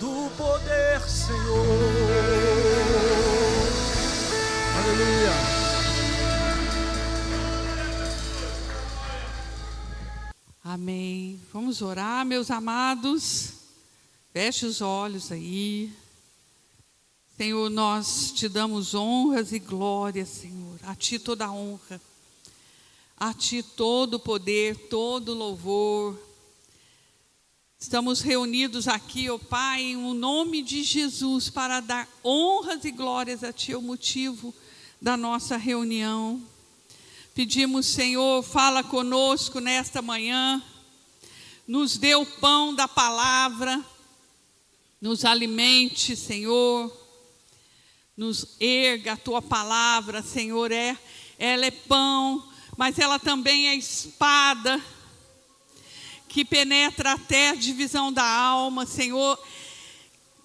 do poder, Senhor. Aleluia. Amém. Vamos orar, meus amados. Feche os olhos aí. Senhor, nós te damos honras e glórias, Senhor. A ti toda a honra. A ti todo o poder, todo o louvor. Estamos reunidos aqui, ó Pai, em o nome de Jesus, para dar honras e glórias a ti, o motivo da nossa reunião. Pedimos, Senhor, fala conosco nesta manhã. Nos dê o pão da palavra. Nos alimente, Senhor. Nos erga a tua palavra, Senhor. Ela é pão, mas ela também é espada que penetra até a divisão da alma, Senhor.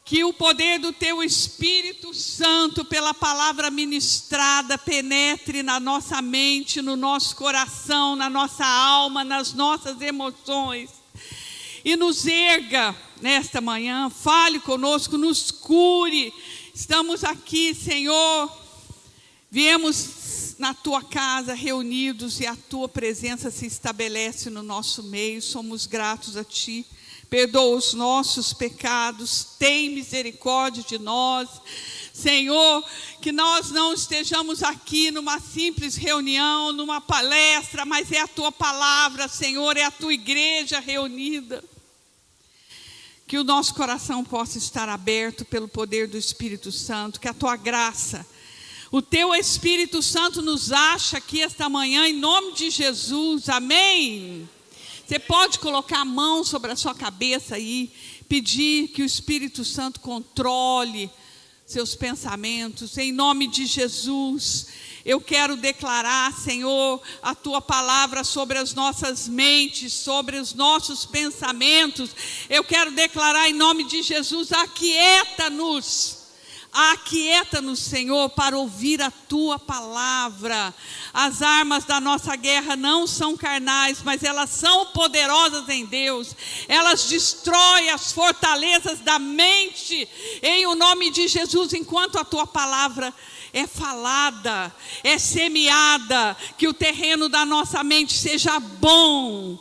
Que o poder do teu Espírito Santo, pela palavra ministrada, penetre na nossa mente, no nosso coração, na nossa alma, nas nossas emoções. E nos erga nesta manhã, fale conosco, nos cure. Estamos aqui, Senhor, viemos na tua casa reunidos e a tua presença se estabelece no nosso meio. Somos gratos a ti. Perdoa os nossos pecados, tem misericórdia de nós. Senhor, que nós não estejamos aqui numa simples reunião, numa palestra, mas é a tua palavra, Senhor, é a tua igreja reunida. Que o nosso coração possa estar aberto pelo poder do Espírito Santo, que a tua graça, o teu Espírito Santo nos acha aqui esta manhã, em nome de Jesus, amém? Você pode colocar a mão sobre a sua cabeça aí, pedir que o Espírito Santo controle seus pensamentos, em nome de Jesus. Eu quero declarar, Senhor, a tua palavra sobre as nossas mentes, sobre os nossos pensamentos. Eu quero declarar em nome de Jesus, aquieta-nos, Senhor, para ouvir a tua palavra. As armas da nossa guerra não são carnais, mas elas são poderosas em Deus. Elas destroem as fortalezas da mente, em o nome de Jesus, enquanto a tua palavra é falada, é semeada, que o terreno da nossa mente seja bom,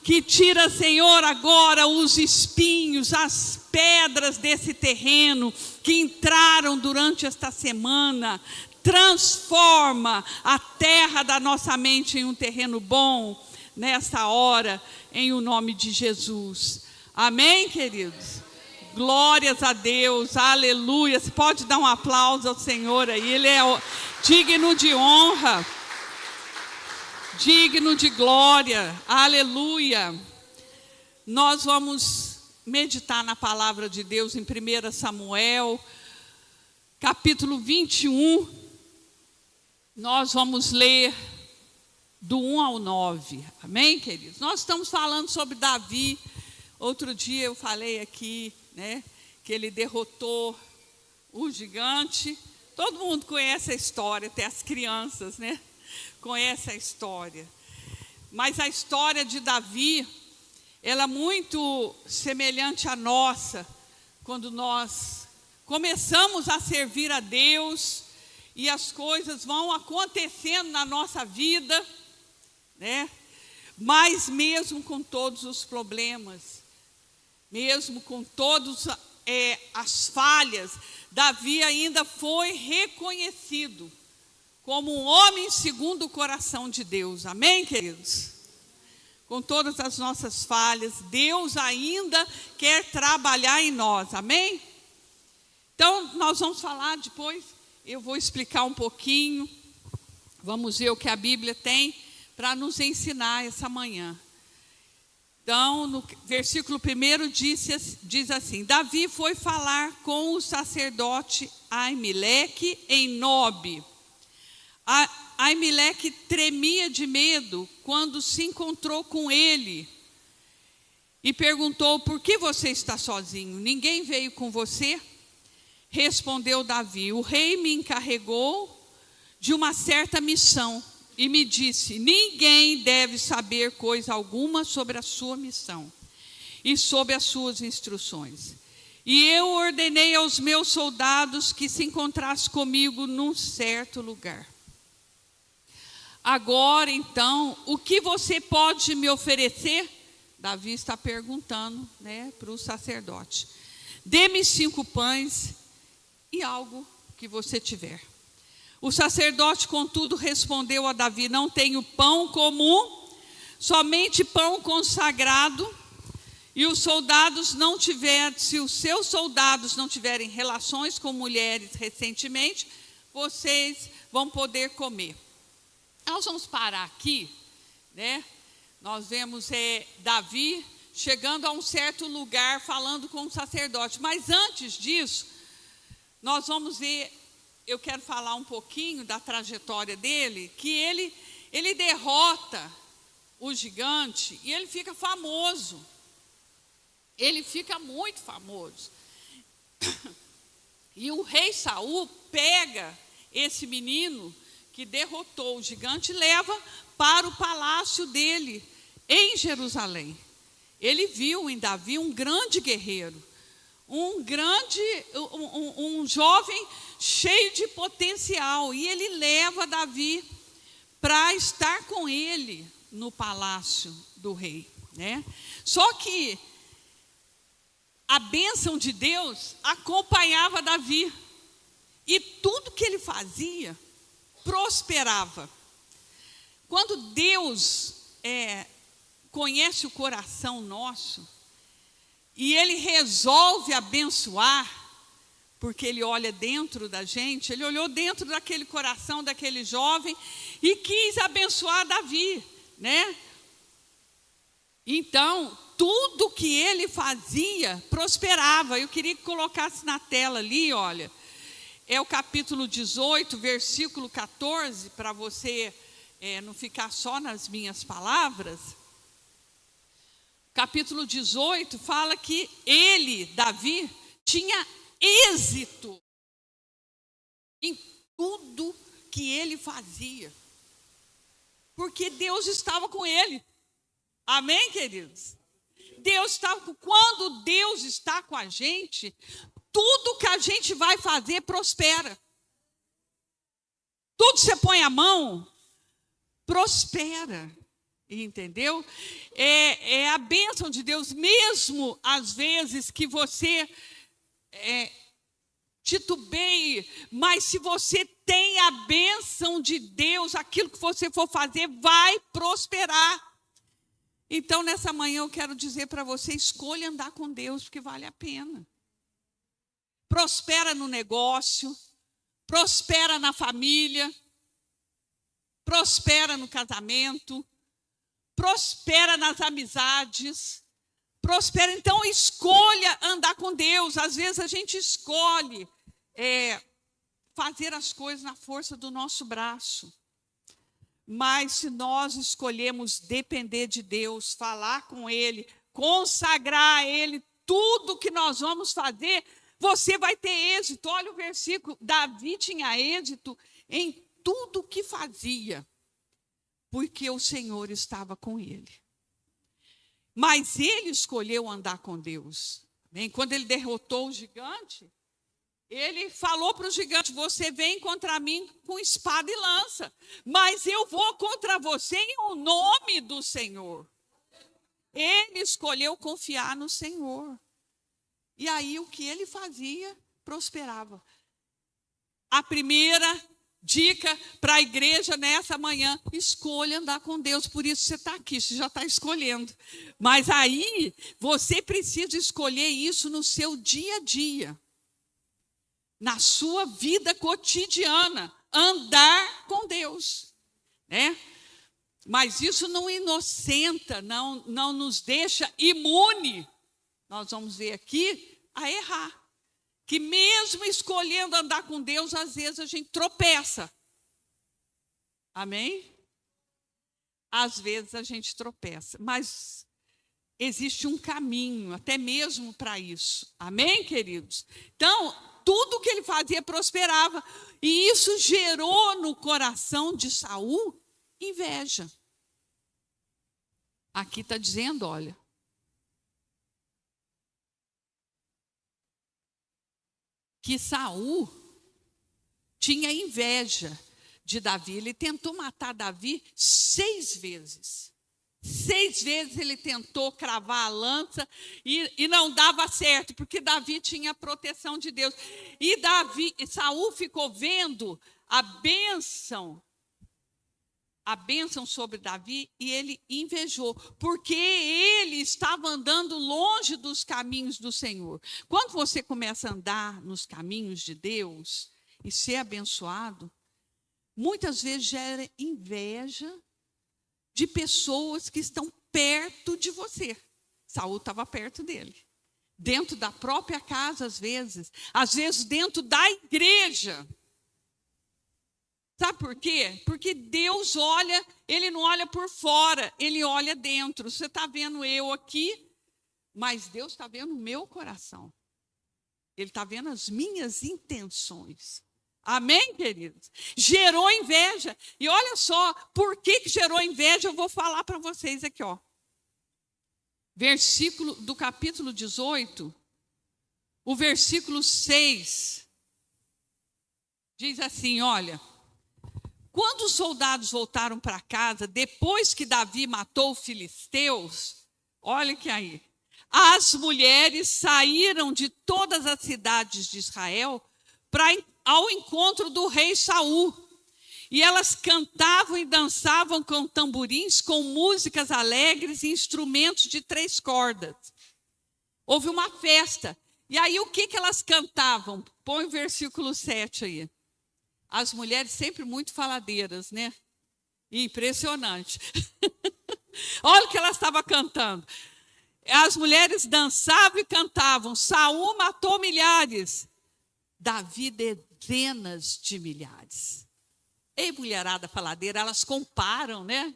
que tira, Senhor, agora os espinhos, as pedras desse terreno que entraram durante esta semana. Transforma a terra da nossa mente em um terreno bom, nessa hora, em o nome de Jesus. Amém, queridos? Glórias a Deus, aleluia. Você pode dar um aplauso ao Senhor aí, Ele é digno de honra, digno de glória, aleluia. Nós vamos meditar na palavra de Deus em 1 Samuel, capítulo 21. Nós vamos ler do 1 ao 9, amém, queridos? Nós estamos falando sobre Davi. Outro dia eu falei aqui, né, que ele derrotou o gigante. Todo mundo conhece a história, até as crianças, né, conhecem a história. Mas a história de Davi, ela é muito semelhante à nossa, quando nós começamos a servir a Deus e as coisas vão acontecendo na nossa vida, né? Mas mesmo com todos os problemas, mesmo com todas as falhas, Davi ainda foi reconhecido como um homem segundo o coração de Deus. Amém, queridos? Com todas as nossas falhas, Deus ainda quer trabalhar em nós. Amém? Então, nós vamos falar depois, eu vou explicar um pouquinho. Vamos ver o que a Bíblia tem para nos ensinar essa manhã. Então, no versículo 1 diz assim: Davi foi falar com o sacerdote Aimeleque em Nobe. Aimeleque tremia de medo quando se encontrou com ele e perguntou: por que você está sozinho? Ninguém veio com você? Respondeu Davi: o rei me encarregou de uma certa missão e me disse: ninguém deve saber coisa alguma sobre a sua missão e sobre as suas instruções. E eu ordenei aos meus soldados que se encontrassem comigo num certo lugar. Agora, então, o que você pode me oferecer? Davi está perguntando, para o sacerdote. Dê-me 5 pães e algo que você tiver. O sacerdote, contudo, respondeu a Davi: não tenho pão comum, somente pão consagrado. E os soldados não tiverem, se os seus soldados não tiverem relações com mulheres recentemente, vocês vão poder comer. Nós vamos parar aqui, Nós vemos Davi chegando a um certo lugar falando com o sacerdote. Mas antes disso, nós vamos ver, eu quero falar um pouquinho da trajetória dele, que ele derrota o gigante e ele fica famoso. Ele fica muito famoso. E o rei Saul pega esse menino que derrotou o gigante e leva para o palácio dele, em Jerusalém. Ele viu em Davi um grande guerreiro, um jovem cheio de potencial. E ele leva Davi para estar com ele no palácio do rei, Só que a bênção de Deus acompanhava Davi. E tudo que ele fazia prosperava. Quando Deus conhece o coração nosso e Ele resolve abençoar, porque Ele olha dentro da gente, Ele olhou dentro daquele coração daquele jovem e quis abençoar Davi, Então, tudo que ele fazia prosperava. Eu queria que colocasse na tela ali, olha. É o capítulo 18, versículo 14, para você não ficar só nas minhas palavras. Capítulo 18 fala que ele, Davi, tinha êxito em tudo que ele fazia. Porque Deus estava com ele. Amém, queridos? Quando Deus está com a gente, tudo que a gente vai fazer prospera. Tudo que você põe a mão, prospera. Entendeu? É a bênção de Deus, mesmo às vezes que você titubeie, mas se você tem a bênção de Deus, aquilo que você for fazer vai prosperar. Então, nessa manhã eu quero dizer para você, escolha andar com Deus, porque vale a pena. Prospera no negócio, prospera na família, prospera no casamento, prospera nas amizades, prospera. Então, escolha andar com Deus. Às vezes a gente escolhe fazer as coisas na força do nosso braço. Mas se nós escolhemos depender de Deus, falar com Ele, consagrar a Ele tudo que nós vamos fazer, você vai ter êxito. Olha o versículo, Davi tinha êxito em tudo que fazia, porque o Senhor estava com ele. Mas ele escolheu andar com Deus. Quando ele derrotou o gigante, ele falou para o gigante: você vem contra mim com espada e lança, mas eu vou contra você em o nome do Senhor. Ele escolheu confiar no Senhor. E aí o que ele fazia prosperava. A primeira dica para a igreja nessa manhã: escolha andar com Deus. Por isso você está aqui, você já está escolhendo. Mas aí você precisa escolher isso no seu dia a dia, na sua vida cotidiana, andar com Deus, Mas isso não inocenta, não nos deixa imune. Nós vamos ver aqui a errar. Que mesmo escolhendo andar com Deus, às vezes a gente tropeça. Amém? Às vezes a gente tropeça, mas existe um caminho, até mesmo para isso. Amém, queridos? Então, tudo que ele fazia prosperava. E isso gerou no coração de Saul inveja. Aqui está dizendo, olha, que Saul tinha inveja de Davi. Ele tentou matar Davi 6 vezes. 6 vezes ele tentou cravar a lança e não dava certo, porque Davi tinha a proteção de Deus. E Saul ficou vendo a bênção sobre Davi e ele invejou, porque ele estava andando longe dos caminhos do Senhor. Quando você começa a andar nos caminhos de Deus e ser abençoado, muitas vezes gera inveja de pessoas que estão perto de você. Saul estava perto dele. Dentro da própria casa, às vezes dentro da igreja. Sabe por quê? Porque Deus olha, Ele não olha por fora, Ele olha dentro. Você está vendo eu aqui, mas Deus está vendo o meu coração. Ele está vendo as minhas intenções. Amém, queridos? Gerou inveja. E olha só, por que gerou inveja? Eu vou falar para vocês aqui, ó. Versículo do capítulo 18, o versículo 6. Diz assim, olha. Quando os soldados voltaram para casa, depois que Davi matou os filisteus, olha que aí, as mulheres saíram de todas as cidades de Israel ao encontro do rei Saul. E elas cantavam e dançavam com tamborins, com músicas alegres e instrumentos de 3 cordas. Houve uma festa. E aí o que elas cantavam? Põe o versículo 7 aí. As mulheres sempre muito faladeiras, né? Impressionante. Olha o que ela estava cantando. As mulheres dançavam e cantavam. Saul matou milhares. Davi dezenas de milhares. Ei, mulherada faladeira, elas comparam, né?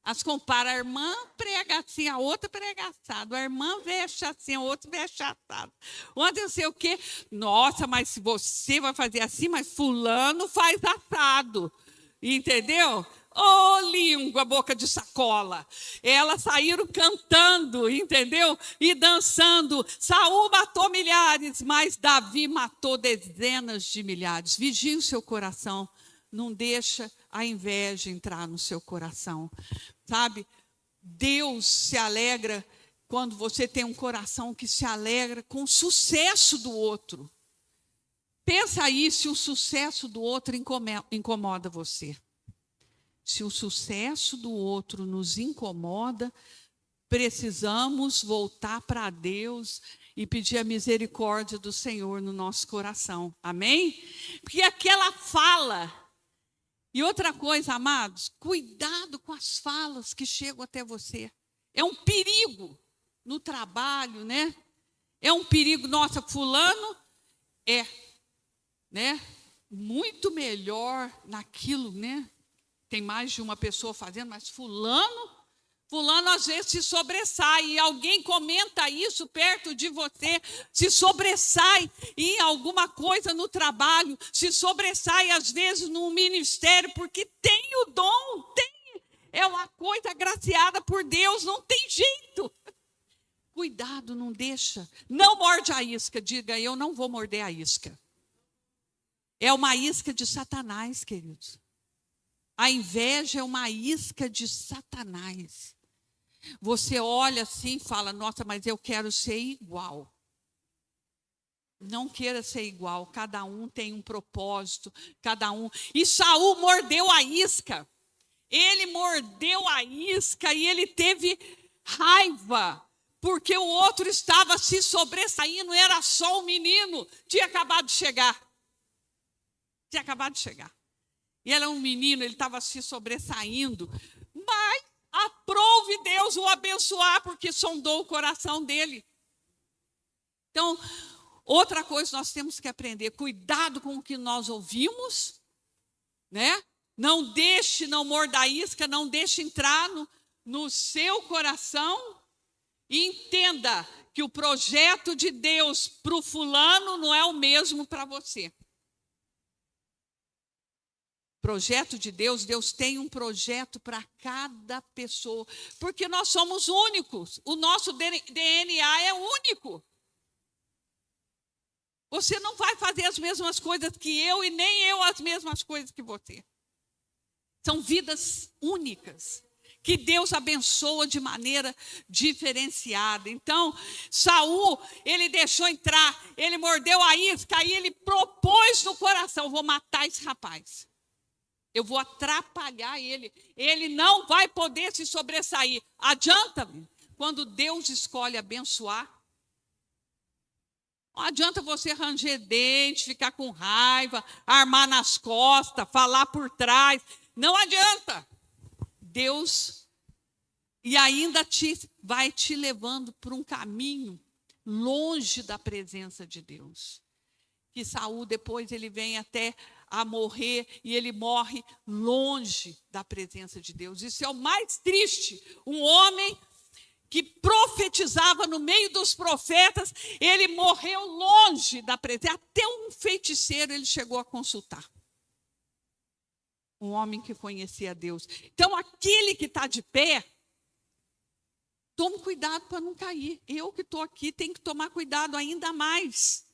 Elas comparam. A irmã prega assim, a outra prega assado. A irmã veste assim, a outra veste assado. Ontem eu sei o quê? Nossa, mas se você vai fazer assim, mas fulano faz assado. Entendeu? Ô, língua, boca de sacola. Elas saíram cantando, entendeu? E dançando. Saul matou milhares, mas Davi matou dezenas de milhares. Vigie o seu coração. Não deixa a inveja entrar no seu coração. Sabe? Deus se alegra quando você tem um coração que se alegra com o sucesso do outro. Pensa aí se o sucesso do outro incomoda você. Se o sucesso do outro nos incomoda, precisamos voltar para Deus e pedir a misericórdia do Senhor no nosso coração. Amém? Porque aquela fala. E outra coisa, amados, cuidado com as falas que chegam até você. É um perigo no trabalho, né? É um perigo. Nossa, fulano é, né, muito melhor naquilo, né? Tem mais de uma pessoa fazendo, mas fulano às vezes se sobressai, e alguém comenta isso perto de você, se sobressai em alguma coisa no trabalho, se sobressai às vezes no ministério, porque tem o dom, é uma coisa agraciada por Deus, não tem jeito. Cuidado, não deixa, não morde a isca, diga, eu não vou morder a isca. É uma isca de Satanás, queridos. A inveja é uma isca de Satanás. Você olha assim e fala, nossa, mas eu quero ser igual. Não queira ser igual, cada um tem um propósito, cada um. E Saul mordeu a isca. Ele mordeu a isca e ele teve raiva, porque o outro estava se sobressaindo, era só um menino, tinha acabado de chegar. E era um menino, ele estava se sobressaindo, mas aprove Deus o abençoar, porque sondou o coração dele. Então, outra coisa nós temos que aprender, cuidado com o que nós ouvimos, né? Não morda a isca, não deixe entrar no seu coração, e entenda que o projeto de Deus para o fulano não é o mesmo para você. Projeto de Deus, Deus tem um projeto para cada pessoa, porque nós somos únicos, o nosso DNA é único. Você não vai fazer as mesmas coisas que eu e nem eu as mesmas coisas que você. São vidas únicas, que Deus abençoa de maneira diferenciada. Então, Saul, ele deixou entrar, ele mordeu a isca e ele propôs no coração: vou matar esse rapaz. Eu vou atrapalhar ele. Ele não vai poder se sobressair. Adianta-me. Quando Deus escolhe abençoar, não adianta você ranger dente, ficar com raiva, armar nas costas, falar por trás. Não adianta. Deus e ainda vai te levando por um caminho longe da presença de Deus. Que Saul depois ele vem até a morrer e ele morre longe da presença de Deus. Isso é o mais triste. Um homem que profetizava no meio dos profetas, ele morreu longe da presença. Até um feiticeiro ele chegou a consultar. Um homem que conhecia Deus. Então, aquele que está de pé, tome cuidado para não cair. Eu que estou aqui tenho que tomar cuidado ainda mais.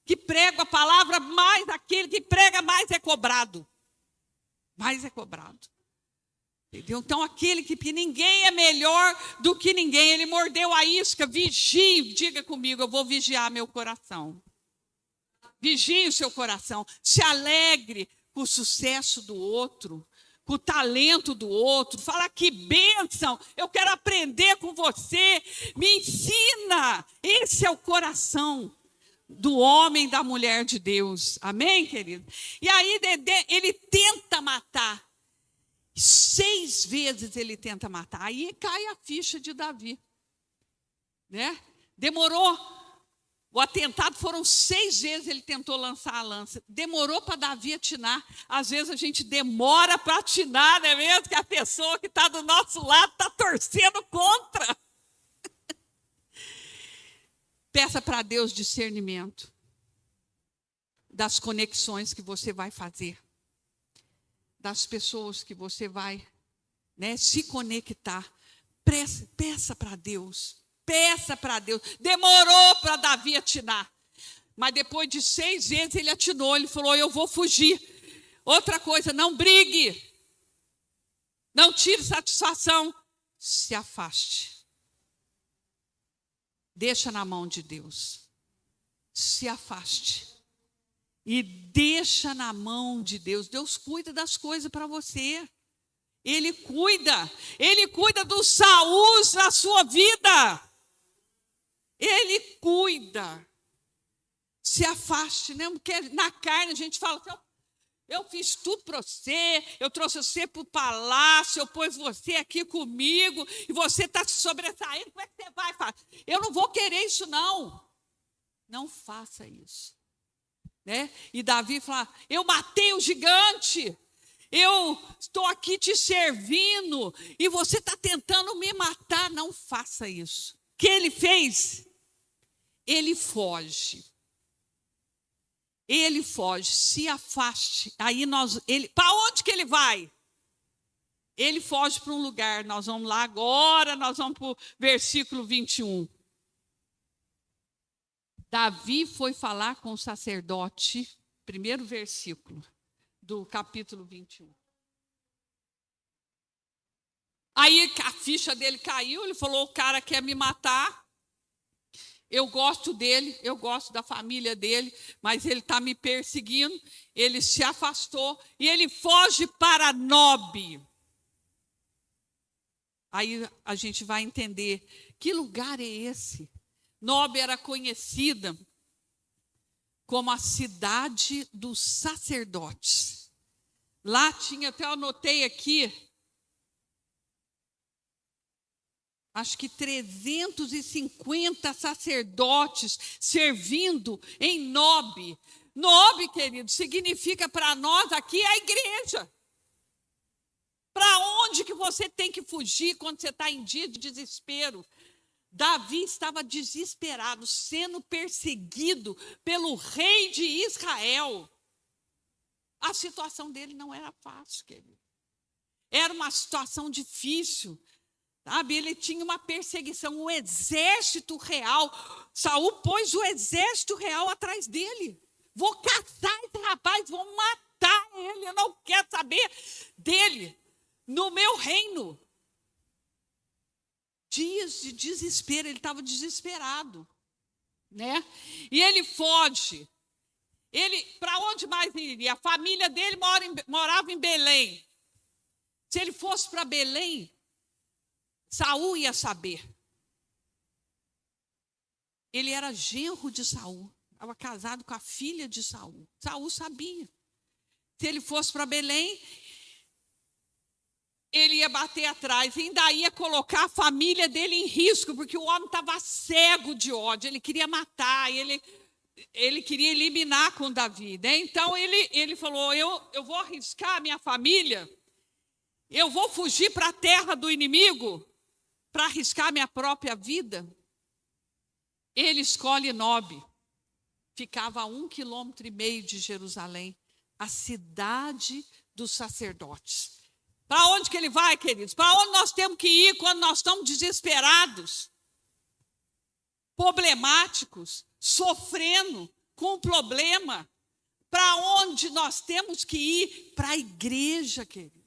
Que prego a palavra, mais aquele que prega mais é cobrado. Mais é cobrado. Entendeu? Então, aquele que ninguém é melhor do que ninguém, ele mordeu a isca, vigie, diga comigo, eu vou vigiar meu coração. Vigie o seu coração, se alegre com o sucesso do outro, com o talento do outro, fala: que bênção, eu quero aprender com você, me ensina. Esse é o coração do homem e da mulher de Deus, amém, querido? E aí ele tenta matar, 6 vezes ele tenta matar, aí cai a ficha de Davi, né? Demorou, o atentado foram 6 vezes ele tentou lançar a lança, demorou para Davi atinar. Às vezes a gente demora para atinar, não é mesmo? Que a pessoa que está do nosso lado está torcendo contra. Peça para Deus discernimento das conexões que você vai fazer, das pessoas que você vai, né, se conectar. Peça para Deus, peça para Deus. Demorou para Davi atinar, mas depois de 6 vezes ele atinou, ele falou: eu vou fugir. Outra coisa, não brigue, não tire satisfação, se afaste. Deixa na mão de Deus. Se afaste. E deixa na mão de Deus. Deus cuida das coisas para você. Ele cuida dos Saúls na sua vida. Ele cuida. Se afaste, né? Porque na carne a gente fala assim: eu fiz tudo para você, eu trouxe você para o palácio, eu pus você aqui comigo, e você está se sobressaindo, como é que você vai fazer? Eu não vou querer isso, não. Não faça isso. Né? E Davi fala: eu matei o gigante, eu estou aqui te servindo, e você está tentando me matar. Não faça isso. O que ele fez? Ele foge. Ele foge, se afaste. Aí para onde que ele vai? Ele foge para um lugar. Nós vamos lá agora, nós vamos para o versículo 21. Davi foi falar com o sacerdote, primeiro versículo do capítulo 21. Aí a ficha dele caiu, ele falou: o cara quer me matar. Eu gosto dele, eu gosto da família dele, mas ele está me perseguindo. Ele se afastou e ele foge para Nob. Aí a gente vai entender que lugar é esse. Nob era conhecida como a cidade dos sacerdotes. Lá tinha, até eu anotei aqui, acho que 350 sacerdotes servindo em Nob. Nob, querido, significa para nós aqui a igreja. Para onde que você tem que fugir quando você está em dia de desespero? Davi estava desesperado, sendo perseguido pelo rei de Israel. A situação dele não era fácil, querido. Era uma situação difícil. Sabe, ele tinha uma perseguição, um exército real. Saul pôs o exército real atrás dele. Vou caçar esse rapaz, vou matar ele, eu não quero saber dele no meu reino. Dias de desespero, ele estava desesperado, né? E ele foge. Ele, para onde mais iria? A família dele morava em Belém. Se ele fosse para Belém, Saul ia saber. Ele era genro de Saul, estava casado com a filha de Saul. Saul sabia. Se ele fosse para Belém, ele ia bater atrás, e ainda ia colocar a família dele em risco, porque o homem estava cego de ódio, ele queria matar, ele queria eliminar com Davi, né? Então ele falou, eu vou arriscar a minha família, eu vou fugir para a terra do inimigo, para arriscar minha própria vida. Ele escolhe Nob, ficava a 1,5 quilômetro de Jerusalém, a cidade dos sacerdotes. Para onde que ele vai, queridos? Para onde nós temos que ir quando nós estamos desesperados, problemáticos, sofrendo com problema? Para onde nós temos que ir? Para a igreja, queridos.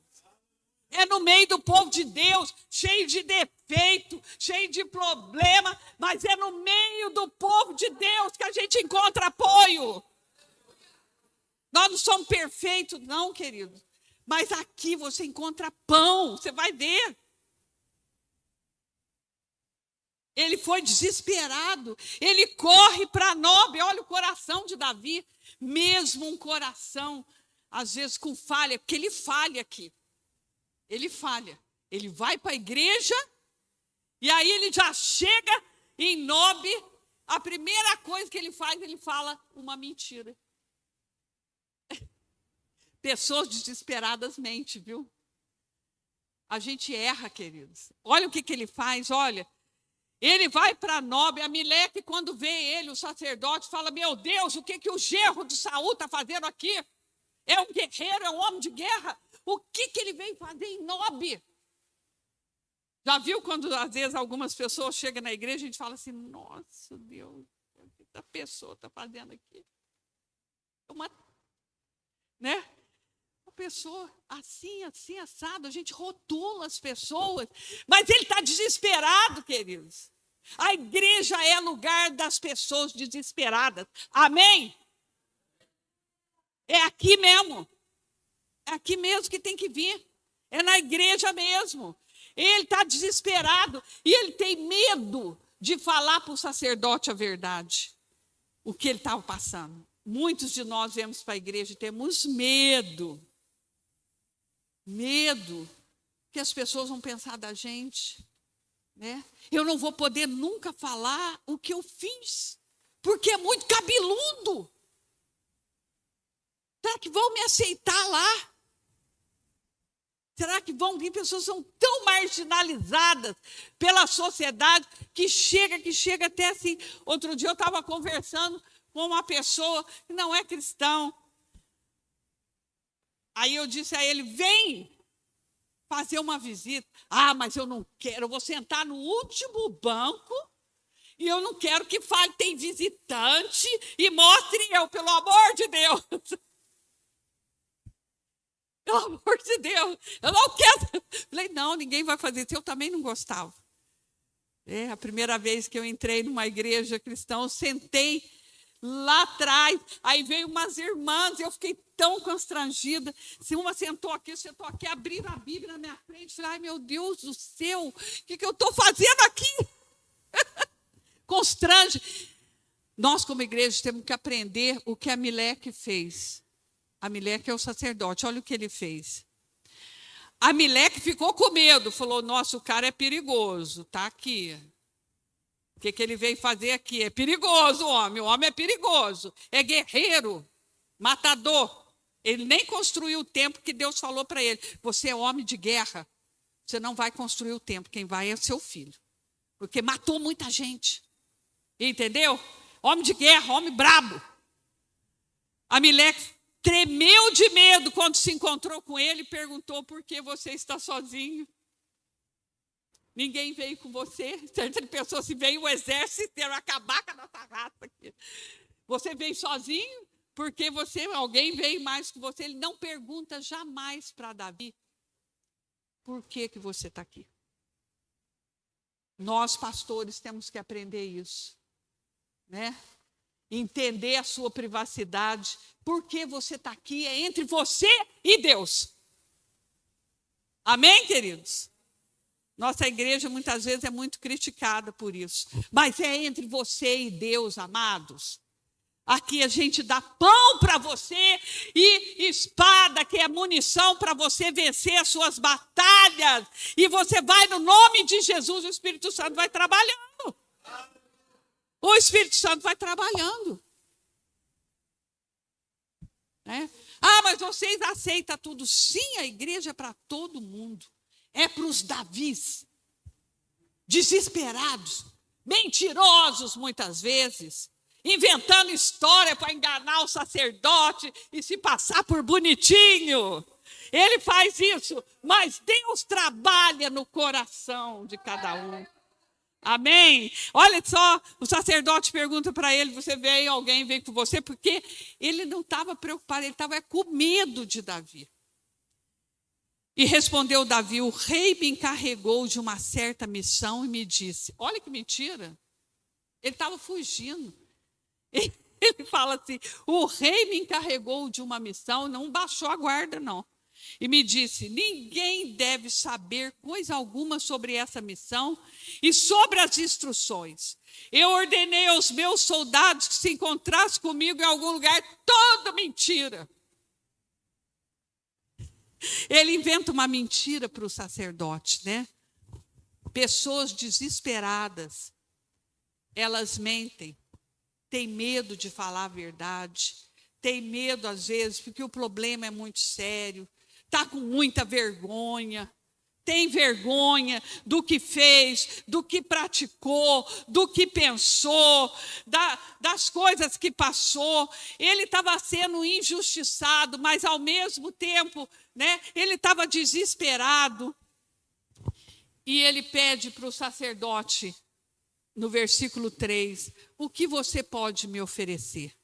É no meio do povo de Deus, cheio de defeito, cheio de problema, mas é no meio do povo de Deus que a gente encontra apoio. Nós não somos perfeitos, não, querido. Mas aqui você encontra pão, você vai ver. Ele foi desesperado, ele corre para Nob. Olha o coração de Davi, mesmo um coração, às vezes com falha, porque ele falha aqui. Ele falha, ele vai para a igreja, e aí ele já chega em Nob, a primeira coisa que ele faz, ele fala uma mentira. Pessoas desesperadas mentem, viu? A gente erra, queridos. Olha o que ele faz, olha. Ele vai para Nob, Amileque, quando vê ele, o sacerdote, fala, meu Deus, o que o genro de Saul está fazendo aqui? É um guerreiro, é um homem de guerra. O que ele veio fazer em Nob? Já viu quando, às vezes, algumas pessoas chegam na igreja e a gente fala assim, nossa, Deus, o que essa pessoa está fazendo aqui? Né? Uma pessoa assim, assado, a gente rotula as pessoas, mas ele está desesperado, queridos. A igreja é lugar das pessoas desesperadas. Amém? É aqui mesmo. É aqui mesmo que tem que vir. É na igreja mesmo. Ele está desesperado e ele tem medo de falar para o sacerdote a verdade. O que ele estava passando. Muitos de nós viemos para a igreja e temos medo. Medo que as pessoas vão pensar da gente. Né? Eu não vou poder nunca falar o que eu fiz, porque é muito cabeludo. Será que vão me aceitar lá? Será que vão vir pessoas que são tão marginalizadas pela sociedade que chega até assim. Outro dia eu estava conversando com uma pessoa que não é cristão. Aí eu disse a ele, vem fazer uma visita. Ah, mas eu não quero, eu vou sentar no último banco e eu não quero que fale, tem visitante e mostre eu, pelo amor de Deus. Pelo amor de Deus, eu não quero. Falei, não, ninguém vai fazer isso. Eu também não gostava. A primeira vez que eu entrei numa igreja cristã, eu sentei lá atrás, aí veio umas irmãs, e eu fiquei tão constrangida. Se uma sentou aqui, abriram a Bíblia na minha frente, falei, ai meu Deus do céu, o que eu estou fazendo aqui? Constrange. Nós, como igreja, temos que aprender o que Amileque fez. Amileque é o sacerdote, olha o que ele fez. Amileque ficou com medo, falou, nossa, o cara é perigoso, está aqui. O que ele veio fazer aqui? É perigoso o homem é perigoso, é guerreiro, matador. Ele nem construiu o templo que Deus falou para ele. Você é homem de guerra, você não vai construir o templo, quem vai é seu filho. Porque matou muita gente, entendeu? Homem de guerra, homem brabo. Amileque tremeu de medo quando se encontrou com ele e perguntou por que você está sozinho. Ninguém veio com você. Certa pessoa, se veio o exército inteiro acabar com a nossa raça aqui. Você veio sozinho, porque alguém veio mais que você. Ele não pergunta jamais para Davi por que você está aqui. Nós, pastores, temos que aprender isso, né? Entender a sua privacidade. Por que você está aqui? É entre você e Deus. Amém, queridos? Nossa igreja muitas vezes é muito criticada por isso. Mas é entre você e Deus, amados. Aqui a gente dá pão para você e espada, que é munição para você vencer as suas batalhas. E você vai no nome de Jesus, o Espírito Santo vai trabalhando. O Espírito Santo vai trabalhando. Né? Ah, mas vocês aceitam tudo. Sim, a igreja é para todo mundo. É para os Davis, desesperados, mentirosos muitas vezes, inventando história para enganar o sacerdote e se passar por bonitinho. Ele faz isso, mas Deus trabalha no coração de cada um. Amém? Olha só, o sacerdote pergunta para ele, alguém veio com você? Porque ele não estava preocupado, ele estava com medo de Davi. E respondeu Davi, o rei me encarregou de uma certa missão e me disse, olha que mentira, ele estava fugindo. Ele fala assim, o rei me encarregou de uma missão, não baixou a guarda não. E me disse, ninguém deve saber coisa alguma sobre essa missão e sobre as instruções. Eu ordenei aos meus soldados que se encontrassem comigo em algum lugar, toda mentira. Ele inventa uma mentira para o sacerdote, né? Pessoas desesperadas, elas mentem, têm medo de falar a verdade, têm medo às vezes porque o problema é muito sério, está com muita vergonha, tem vergonha do que fez, do que praticou, do que pensou, das coisas que passou. Ele estava sendo injustiçado, mas ao mesmo tempo, né, ele estava desesperado. E ele pede para o sacerdote, no versículo 3, o que você pode me oferecer?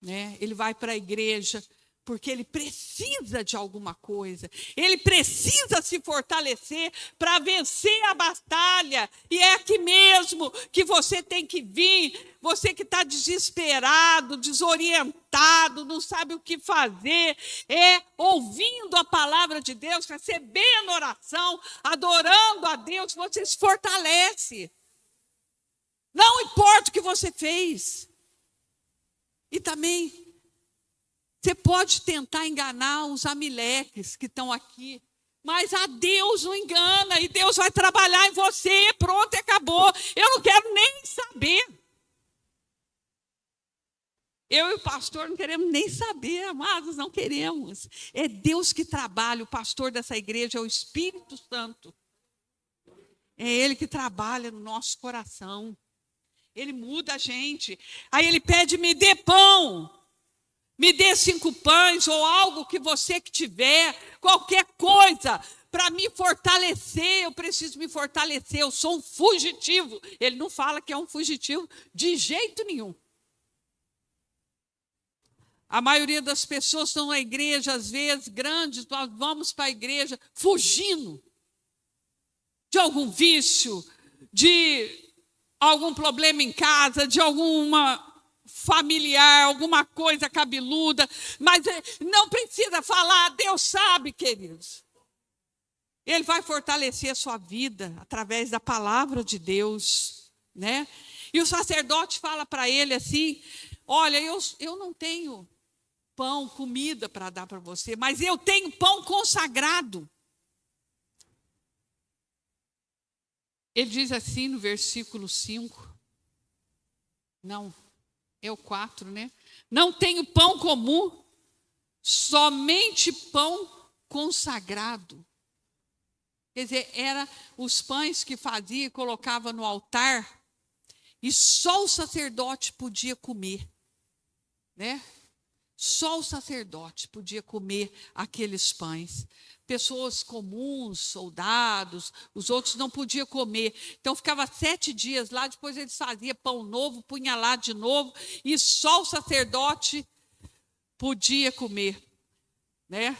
Né? Ele vai para a igreja, porque ele precisa de alguma coisa, ele precisa se fortalecer para vencer a batalha, e é aqui mesmo que você tem que vir, você que está desesperado, desorientado, não sabe o que fazer, ouvindo a palavra de Deus, recebendo oração, adorando a Deus, você se fortalece, não importa o que você fez, e também você pode tentar enganar os Amileques que estão aqui, mas a Deus não engana, e Deus vai trabalhar em você, pronto, acabou. Eu não quero nem saber. Eu e o pastor não queremos nem saber, amados, não queremos. É Deus que trabalha, o pastor dessa igreja é o Espírito Santo. É Ele que trabalha no nosso coração. Ele muda a gente. Aí ele pede, me dê pão. Me dê 5 pães ou algo que você que tiver, qualquer coisa, para me fortalecer. Eu preciso me fortalecer, eu sou um fugitivo. Ele não fala que é um fugitivo de jeito nenhum. A maioria das pessoas estão na igreja, às vezes, grandes, nós vamos para a igreja fugindo de algum vício, de algum problema em casa, de alguma familiar, alguma coisa cabeluda, mas não precisa falar, Deus sabe, queridos. Ele vai fortalecer a sua vida através da palavra de Deus, né? E o sacerdote fala para ele assim, olha, eu não tenho pão, comida para dar para você, mas eu tenho pão consagrado. Ele diz assim no versículo 5, não, é o 4, né? Não tenho pão comum, somente pão consagrado. Quer dizer, era os pães que fazia e colocava no altar, e só o sacerdote podia comer, né? Só o sacerdote podia comer aqueles pães. pessoas comuns, soldados, os outros não podiam comer. Então ficava 7 dias lá, depois eles faziam pão novo, punha lá de novo, e só o sacerdote podia comer, né?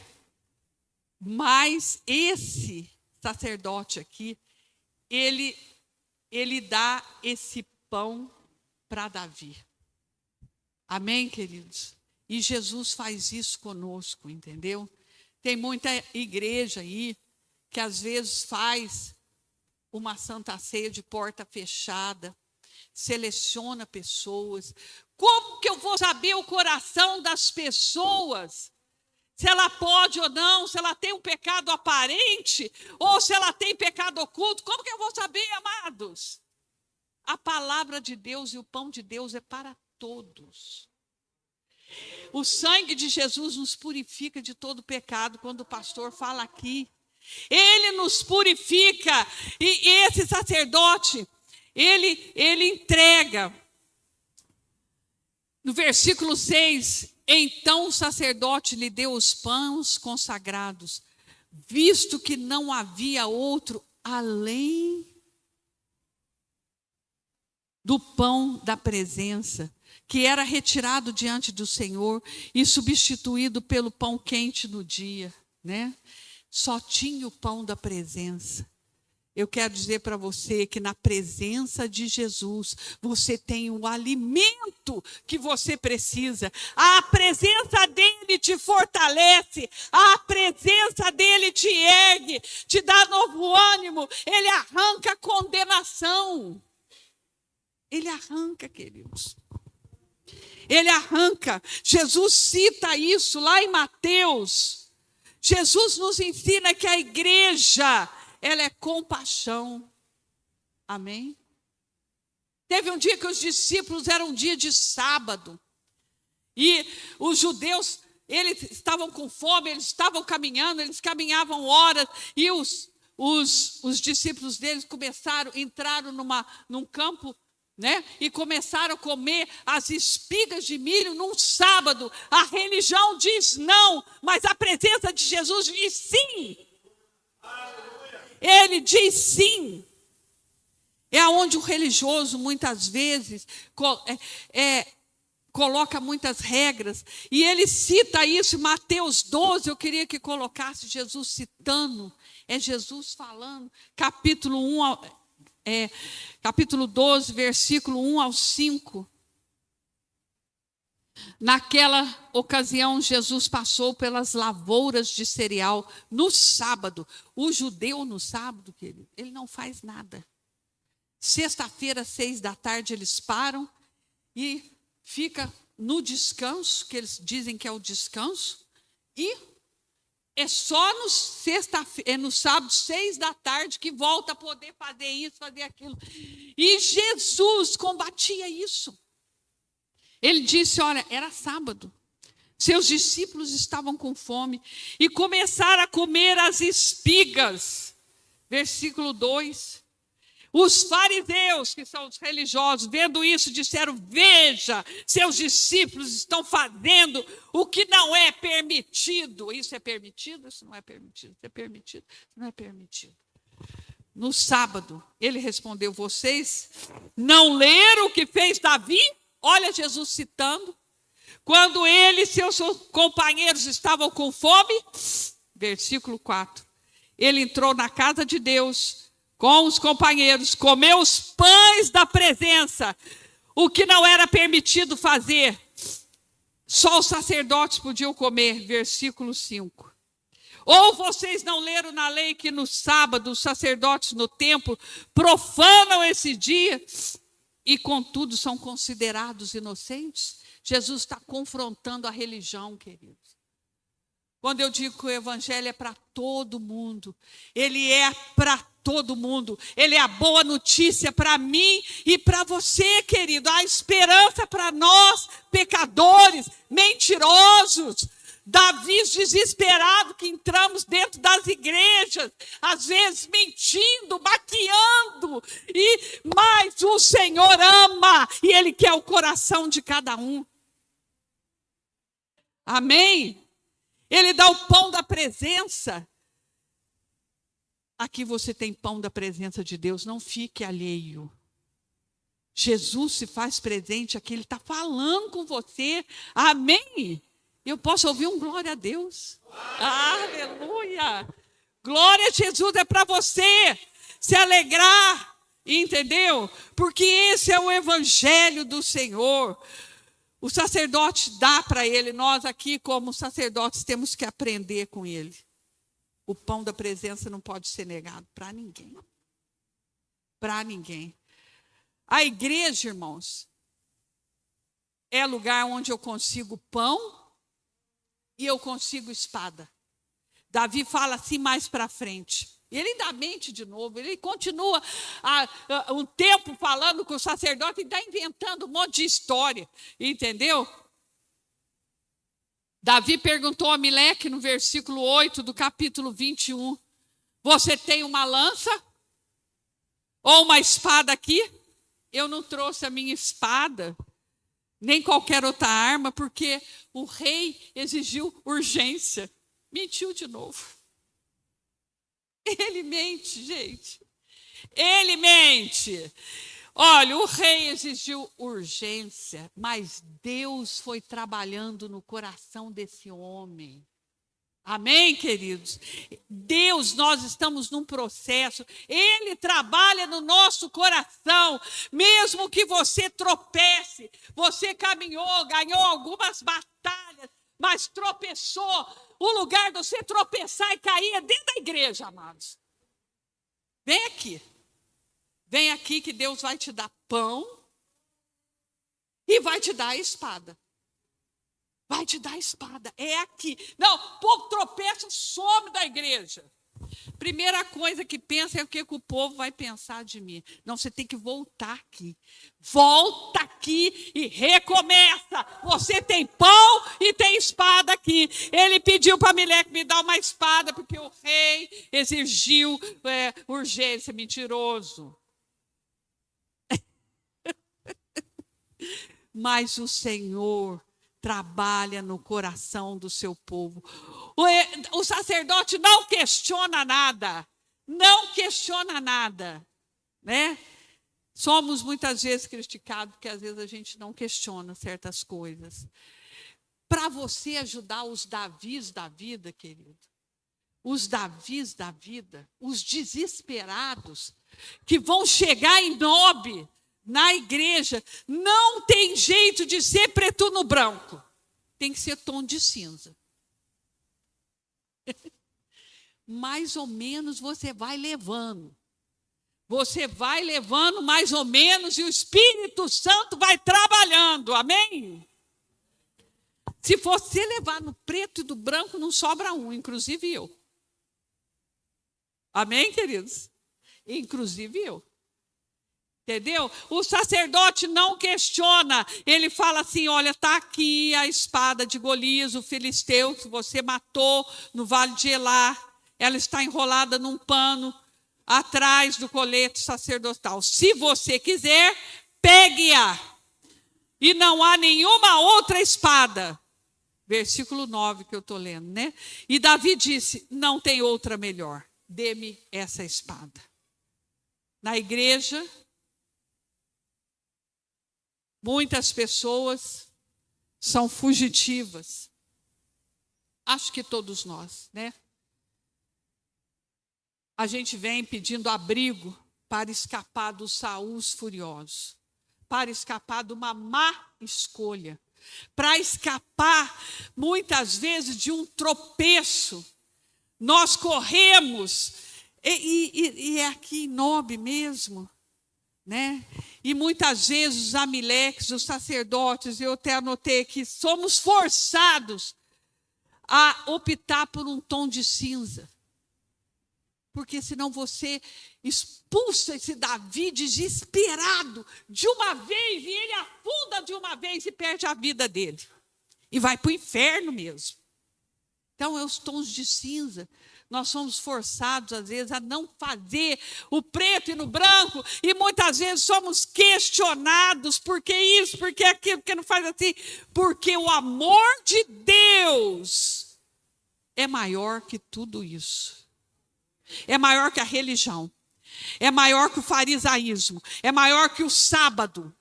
Mas esse sacerdote aqui, ele dá esse pão para Davi. Amém, queridos? E Jesus faz isso conosco, entendeu? Tem muita igreja aí que às vezes faz uma santa ceia de porta fechada, seleciona pessoas. Como que eu vou saber o coração das pessoas? Se ela pode ou não, se ela tem um pecado aparente ou se ela tem pecado oculto, como que eu vou saber, amados? A palavra de Deus e o pão de Deus é para todos. O sangue de Jesus nos purifica de todo pecado, quando o pastor fala aqui. Ele nos purifica, e esse sacerdote, ele entrega. No versículo 6, então o sacerdote lhe deu os pães consagrados, visto que não havia outro além do pão da presença, que era retirado diante do Senhor e substituído pelo pão quente no dia, né? Só tinha o pão da presença. Eu quero dizer para você que na presença de Jesus, você tem o alimento que você precisa. A presença dele te fortalece, a presença dele te ergue, te dá novo ânimo, ele arranca a condenação. Ele arranca, queridos. Ele arranca. Jesus cita isso lá em Mateus. Jesus nos ensina que a igreja, ela é compaixão. Amém? Teve um dia que os discípulos, era um dia de sábado. E os judeus, eles estavam com fome, eles estavam caminhando, eles caminhavam horas. E os discípulos deles entraram num campo, né? E começaram a comer as espigas de milho num sábado. A religião diz não, mas a presença de Jesus diz sim. Ele diz sim. É onde o religioso muitas vezes coloca muitas regras. E ele cita isso em Mateus 12. Eu queria que colocasse Jesus citando. É Jesus falando, capítulo 12, versículo 1 ao 5. Naquela ocasião, Jesus passou pelas lavouras de cereal no sábado. O judeu no sábado, querido, ele não faz nada. Sexta-feira, 6 da tarde, eles param e fica no descanso, que eles dizem que é o descanso, e é só no sábado, 6 da tarde, que volta a poder fazer isso, fazer aquilo. E Jesus combatia isso. Ele disse, olha, era sábado. Seus discípulos estavam com fome e começaram a comer as espigas. Versículo 2. Os fariseus, que são os religiosos, vendo isso, disseram, veja, seus discípulos estão fazendo o que não é permitido. Isso é permitido? Isso não é permitido. Isso é permitido? Isso não é permitido. No sábado, ele respondeu, vocês não leram o que fez Davi? Olha Jesus citando. Quando ele e seus companheiros estavam com fome, versículo 4. Ele entrou na casa de Deus com os companheiros, comeu os pães da presença, o que não era permitido fazer. Só os sacerdotes podiam comer, versículo 5. Ou vocês não leram na lei que no sábado os sacerdotes no templo profanam esse dia e contudo são considerados inocentes? Jesus está confrontando a religião, queridos. Quando eu digo que o evangelho é para todo mundo, ele é para todo mundo. Ele é a boa notícia para mim e para você, querido. A esperança para nós, pecadores, mentirosos, Davi desesperado, que entramos dentro das igrejas, às vezes mentindo, maquiando, mas o Senhor ama e Ele quer o coração de cada um. Amém? Ele dá o pão da presença. Aqui você tem pão da presença de Deus, não fique alheio. Jesus se faz presente aqui, Ele está falando com você. Amém? Eu posso ouvir um glória a Deus. Aleluia! Glória a Jesus é para você se alegrar, entendeu? Porque esse é o evangelho do Senhor. O sacerdote dá para ele, nós aqui como sacerdotes temos que aprender com ele. O pão da presença não pode ser negado para ninguém. Para ninguém. A igreja, irmãos, é lugar onde eu consigo pão e eu consigo espada. Davi fala assim mais para frente. Ele ainda mente de novo, ele continua um tempo falando com o sacerdote e está inventando um monte de história, entendeu? Davi perguntou a Mileque no versículo 8 do capítulo 21, você tem uma lança ou uma espada aqui? Eu não trouxe a minha espada, nem qualquer outra arma, porque o rei exigiu urgência. Mentiu de novo. Ele mente, gente. Ele mente. Olha, o rei exigiu urgência, mas Deus foi trabalhando no coração desse homem. Amém, queridos? Deus, nós estamos num processo. Ele trabalha no nosso coração. Mesmo que você tropece, você caminhou, ganhou algumas batalhas, mas tropeçou. O lugar de você tropeçar e cair é dentro da igreja, amados. Vem aqui. Vem aqui que Deus vai te dar pão e vai te dar a espada. Vai te dar a espada. É aqui. Não, pouco tropeço, some da igreja. Primeira coisa que pensa é o que o povo vai pensar de mim. Não, você tem que voltar aqui. Volta aqui e recomeça. Você tem pão e tem espada aqui. Ele pediu para Mileque me dar uma espada, porque o rei exigiu urgência. Mentiroso. Mas o Senhor trabalha no coração do seu povo. O sacerdote não questiona nada. Não questiona nada. Né? Somos muitas vezes criticados, porque às vezes a gente não questiona certas coisas. Para você ajudar os Davis da vida, querido, os Davis da vida, os desesperados, que vão chegar em Nob, na igreja, não tem jeito de ser preto no branco. Tem que ser tom de cinza. Mais ou menos você vai levando. Você vai levando mais ou menos e o Espírito Santo vai trabalhando. Amém? Se você levar no preto e do branco, não sobra um, inclusive eu. Amém, queridos? Inclusive eu. Entendeu? O sacerdote não questiona. Ele fala assim, olha, está aqui a espada de Golias, o filisteu que você matou no vale de Elá. Ela está enrolada num pano atrás do colete sacerdotal. Se você quiser, pegue-a. E não há nenhuma outra espada. Versículo 9 que eu estou lendo, né? E Davi disse, não tem outra melhor. Dê-me essa espada. Na igreja, muitas pessoas são fugitivas. Acho que todos nós, né? A gente vem pedindo abrigo para escapar dos Saúls furiosos, para escapar de uma má escolha, para escapar, muitas vezes, de um tropeço. Nós corremos, e é aqui em Nob mesmo, né? E muitas vezes os amileques, os sacerdotes, eu até anotei aqui, somos forçados a optar por um tom de cinza. Porque senão você expulsa esse Davi desesperado de uma vez, e ele afunda de uma vez e perde a vida dele. E vai para o inferno mesmo. Então, é os tons de cinza. Nós somos forçados, às vezes, a não fazer o preto e no branco, e muitas vezes somos questionados, por que isso, por que aquilo, por que não faz assim? Porque o amor de Deus é maior que tudo isso. é maior que a religião, é maior que o farisaísmo, é maior que o sábado,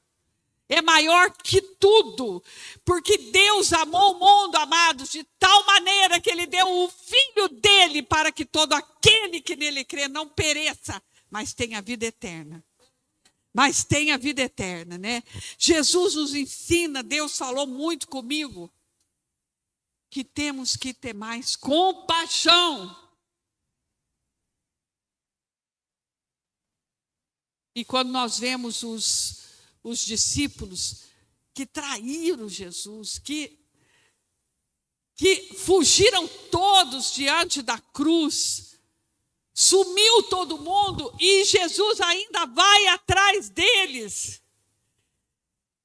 é maior que tudo, porque Deus amou o mundo, amados, de tal maneira que Ele deu o Filho dEle para que todo aquele que nele crê não pereça, mas tenha vida eterna. Mas tenha vida eterna, né? Jesus nos ensina, Deus falou muito comigo, que temos que ter mais compaixão. E quando nós vemos os discípulos que traíram Jesus, que fugiram todos diante da cruz, sumiu todo mundo e Jesus ainda vai atrás deles.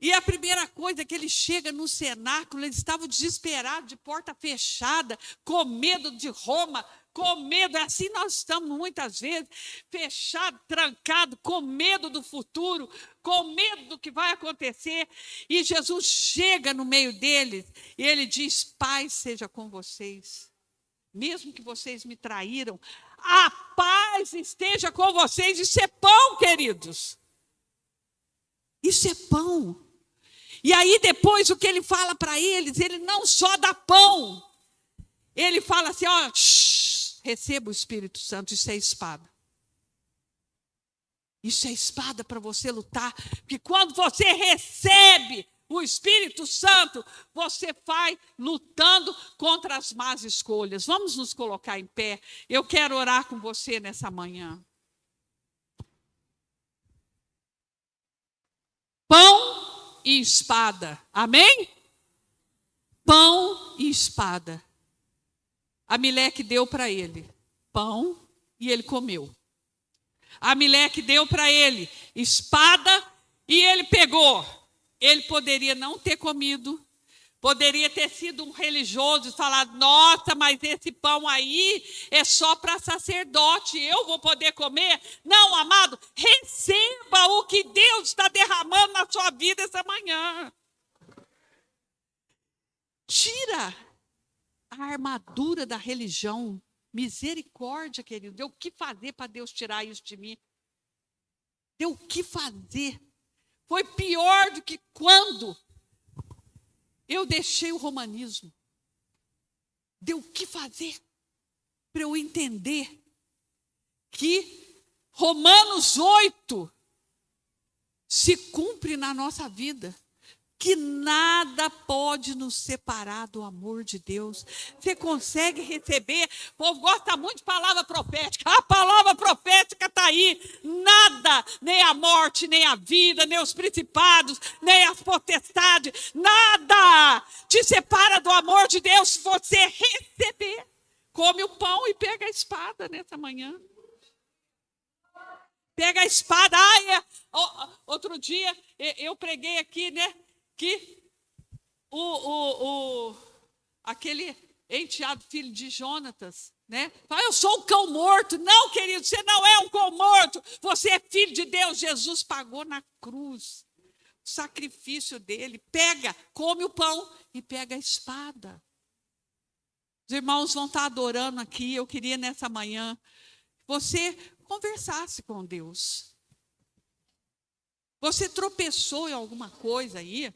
E a primeira coisa que ele chega no cenáculo, eles estavam desesperados, de porta fechada, com medo de Roma, com medo, assim nós estamos muitas vezes, fechado, trancado, com medo do futuro, com medo do que vai acontecer. E Jesus chega no meio deles e ele diz: paz seja com vocês. Mesmo que vocês me traíram, a paz esteja com vocês. Isso é pão, queridos. Isso é pão. E aí depois o que ele fala para eles, ele não só dá pão, ele fala assim, ó, receba o Espírito Santo, isso é espada. Isso é espada para você lutar, porque quando você recebe o Espírito Santo, você vai lutando contra as más escolhas. Vamos nos colocar em pé, eu quero orar com você nessa manhã. Pão e espada, amém? Pão e espada. Amaleque deu para ele pão e ele comeu. Amaleque deu para ele espada e ele pegou. Ele poderia não ter comido, poderia ter sido um religioso e falar, nossa, mas esse pão aí é só para sacerdote, eu vou poder comer? Não, amado, receba o que Deus está derramando na sua vida essa manhã. Tira a armadura da religião. Misericórdia, querido. Deu o que fazer para Deus tirar isso de mim? Deu o que fazer? Foi pior do que quando eu deixei o romanismo. Deu o que fazer para eu entender que Romanos 8 se cumpre na nossa vida. Que nada pode nos separar do amor de Deus. Você consegue receber? O povo gosta muito de palavra profética. A palavra profética está aí. Nada, nem a morte, nem a vida, nem os principados, nem as potestades, nada te separa do amor de Deus se você receber. Come o pão e pega a espada nessa manhã. Pega a espada. Outro dia eu preguei aqui, né? Que aquele enteado filho de Jonatas, né? Fala, eu sou um cão morto. Não, querido, você não é um cão morto. Você é filho de Deus. Jesus pagou na cruz o sacrifício dele. Pega, come o pão e pega a espada. Os irmãos vão estar adorando aqui. Eu queria nessa manhã você conversasse com Deus. Você tropeçou em alguma coisa aí?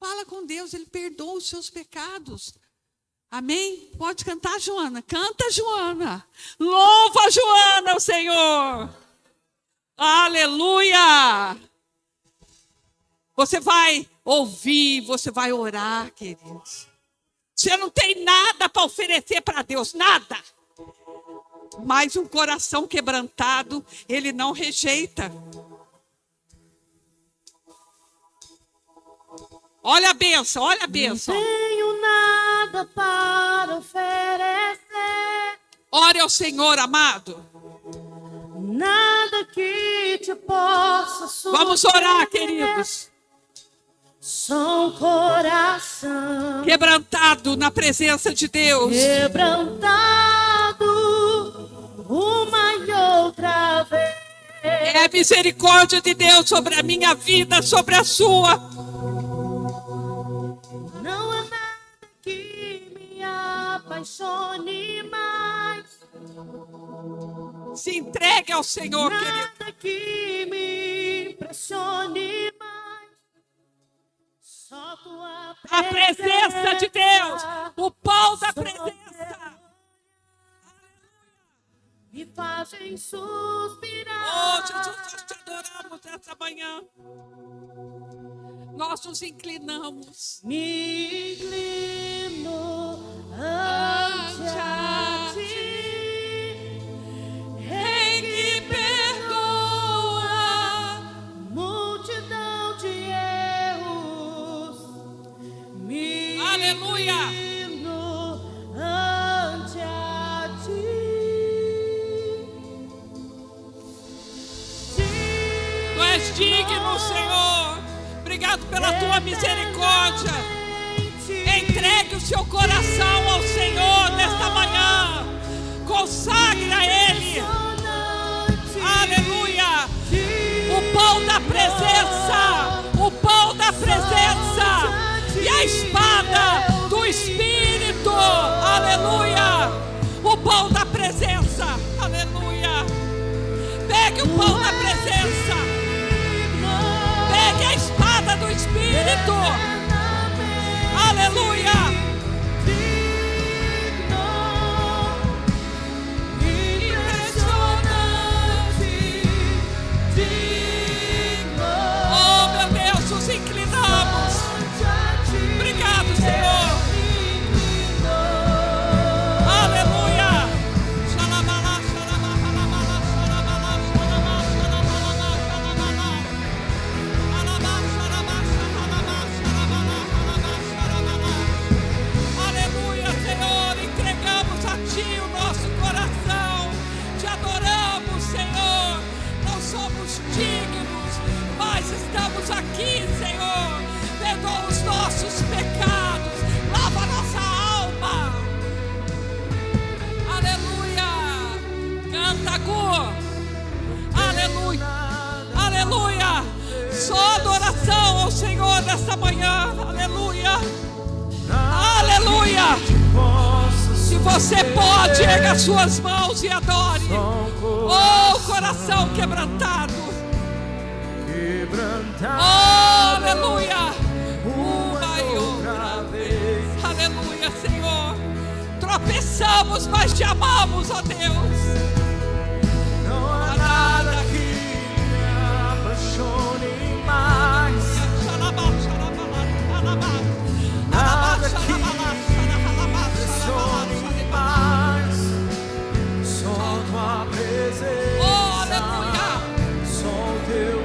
Fala com Deus, Ele perdoa os seus pecados. Amém? Pode cantar, Joana. Canta, Joana. Louva, Joana, o Senhor. Aleluia. Você vai ouvir, você vai orar, queridos. Você não tem nada para oferecer para Deus, nada. Mas um coração quebrantado, Ele não rejeita. Olha a bênção, olha a bênção. Não tenho nada para oferecer. Ore ao Senhor, amado. Nada que te possa surpreender. Vamos orar, queridos. Só um coração Quebrantado na presença de Deus. quebrantado uma e outra vez. É a misericórdia de Deus sobre a minha vida, sobre a sua. Não é nada que me apaixone mais Se entregue ao Senhor, querido. Nada que me impressione mais. Só tua A presença de Deus, o pão da presença. Me fazem suspirar. Oh, Jesus, nós te adoramos nessa manhã. Nós nos inclinamos. Me inclino ante a ti, Rei que perdoa. multidão de erros. Me Aleluia. inclino ante a ti. Tu és digno, Senhor. Obrigado pela tua misericórdia. Entregue o seu coração ao Senhor nesta manhã. Consagre a Ele. Aleluia. O pão da presença. O pão da presença. E a espada do Espírito. Aleluia. O pão da presença. Aleluia. Pegue o pão da presença. Pegue a espada do Espírito. Aleluia. Oh, meu Deus, nos inclinamos. Obrigado, Senhor. Aleluia. Xalabalá, xalabalá, xalabalá, xalabalá, xalabalá, xalabalá. Aleluia, Senhor, entregamos a Ti o nosso coração, Te adoramos, Senhor, não somos dignos, mas estamos aqui, Senhor, perdoa os nossos pecados, lava a nossa alma. Aleluia, canta, Gu, aleluia, aleluia. Só adoração ao Senhor nessa manhã. Aleluia. Aleluia. Se você pode, erga suas mãos e adore. Oh, coração quebrantado. Oh, aleluia. Uma e outra vez. Aleluia, Senhor. Tropeçamos, mas te amamos, ó Deus. Não há nada que me apaixone mais. Nada que me impressione mais. Só tua presença. Oh, aleluia. Só o teu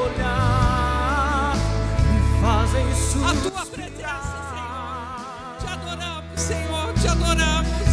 olhar me fazem A suspirar. tua presença, Senhor. Te adoramos, Senhor, te adoramos.